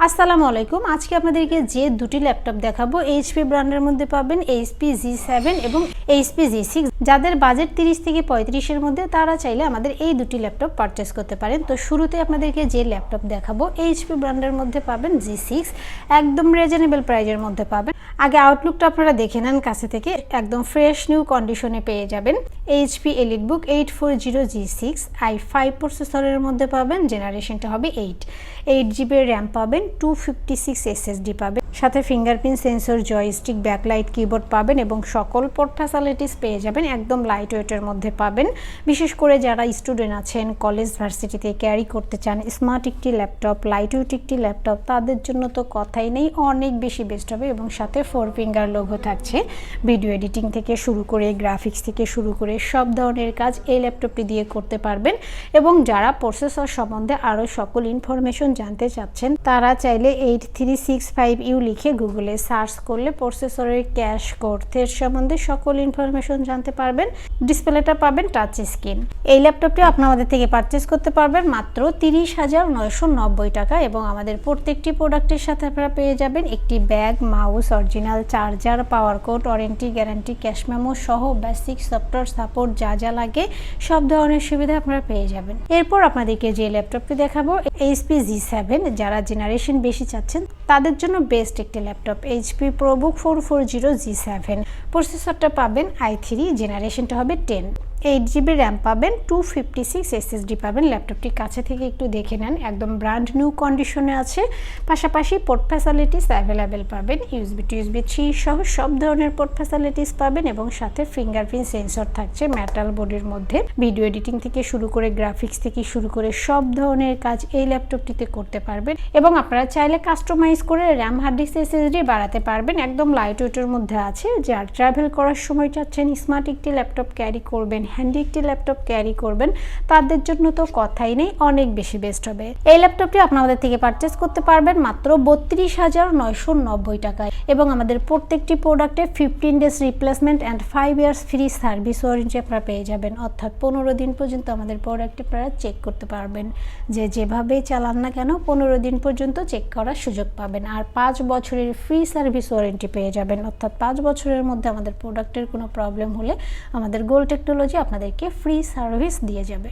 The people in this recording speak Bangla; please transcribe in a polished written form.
আসসালামু আলাইকুম। আজকে আপনাদেরকে যে দুটি ল্যাপটপ দেখাবো এইচপি ব্র্যান্ডের মধ্যে পাবেন এইচপি G7 এবং এইচপি G6। যাদের বাজেট 30 থেকে 35-এর মধ্যে তারা চাইলে আমাদের এই দুটি ল্যাপটপ পারচেস করতে পারেন। তো শুরুতে আপনাদেরকে যে ল্যাপটপ দেখাবো এইচপি ব্র্যান্ডের মধ্যে পাবেন G6, একদম রিজনেবল প্রাইজের মধ্যে পাবেন। আগে আউটলুকটা আপনারা দেখে নেন কাছে থেকে, একদম ফ্রেশ নিউ কন্ডিশনে পেয়ে যাবেন। এইচপি এলিটবুক 840G6 i5 প্রসেসরের মধ্যে পাবেন, জেনারেশনটা হবে 8 GB র্যাম পাবেন, 256 SSD পাবেন, সাথে fingerprint sensor, joystick, backlight, keyboard পাবেন এবং সকল পোর্ট ফ্যাসিলিটিস পেয়ে যাবেন। একদম লাইট ওয়েটের মধ্যে পাবেন। বিশেষ করে যারা স্টুডেন্ট আছেন, কলেজ ভার্সিটিতে ক্যারি করতে চান স্মার্ট একটি ল্যাপটপ, লাইট ওয়েট একটি ল্যাপটপ, তাদের জন্য তো কথাই নেই, অনেক বেশি বেস্ট হবে। এবং সাথে 4 ফিঙ্গার লোগো থাকছে। ভিডিও এডিটিং থেকে শুরু করে গ্রাফিক্স থেকে শুরু করে সব ধরনের কাজ এই ল্যাপটপটি দিয়ে করতে পারবেন। এবং যারা প্রসেসর সম্বন্ধে আরও সকল ইনফরমেশন জানতে চাচ্ছেন তারা চাইলে 8365U লিখে গুগলে সার্চ করলে প্রসেসরের ক্যাশ কোড এর সম্বন্ধে সকল ইনফরমেশন জানতে পারবেন। ডিসপ্লেটা পাবেন টাচ স্ক্রিন। এই ল্যাপটপটি আপনাদের থেকে পারচেস করতে পারবেন মাত্র 30,990 টাকা এবং আমাদের প্রত্যেকটি প্রোডাক্টের সাথে আপনারা পেয়ে যাবেন একটি bag, mouse, original charger, power cord, warranty, guarantee, cash memo সহ বেসিক সফটওয়্যার সাপোর্ট যা যা লাগে সব ধরনের সুবিধা আপনারা পেয়ে যাবেন। এরপর আপনাদেরকে যে ল্যাপটপটি দেখাবো এইচপি G7, যারা জেনারেশন বেশি চাচ্ছেন তাদের জন্য বেস্ট একটি ল্যাপটপ এইচপি প্রোবুক 440G7। প্রসেসরটা পাবেন i3, জেনারেশনটা হবে 10, 8 GB র্যাম পাবেন, 256 SSD পাবেন। ল্যাপটপটি কাছে থেকে একটু দেখে নেন, একদম ব্র্যান্ড নিউ কন্ডিশনে আছে। পাশাপাশি পোর্ট ফ্যাসিলিটিস অ্যাভেলেবেল পাবেন, USB to USB 3 সহ সব ধরনের পোর্ট ফ্যাসিলিটিস পাবেন এবং সাথে ফিঙ্গারপ্রিন্ট সেন্সর থাকছে মেটাল বডির মধ্যে। ভিডিও এডিটিং থেকে শুরু করে গ্রাফিক্স থেকে শুরু করে সব ধরনের কাজ এই ল্যাপটপটিতে করতে পারবেন এবং আপনারা চাইলে কাস্টমাইজ করে র্যাম, হার্ড ডিস্ক, SSD বাড়াতে পারবেন। একদম লাইট ওয়েটের মধ্যে আছে। যারা ট্রাভেল করার সময় চাচ্ছেন স্মার্ট একটি ল্যাপটপ ক্যারি করবেন, হ্যান্ডি একটি ল্যাপটপ ক্যারি করবেন, তাদের জন্য তো কথাই নেই, অনেক বেশি বেস্ট হবে। এই ল্যাপটপটি আপনাদের থেকে পারচেস করতে পারবেন মাত্র 32,990 টাকায় এবং আমাদের প্রত্যেকটি প্রোডাক্টে 15 days replacement and 5 years free service warranty আপনারা পেয়ে যাবেন। অর্থাৎ 15 দিন পর্যন্ত আমাদের প্রোডাক্টে আপনারা চেক করতে পারবেন। যেভাবেই চালান না কেন 15 দিন পর্যন্ত চেক করার সুযোগ পাবেন। আর 5 বছরের ফ্রি সার্ভিস ওয়ারেন্টি পেয়ে যাবেন। অর্থাৎ 5 বছরের মধ্যে আমাদের প্রোডাক্টের কোনো প্রবলেম হলে আমাদের গোল টেকনোলজি আপনাদেরকে ফ্রি সার্ভিস দিয়ে যাবে।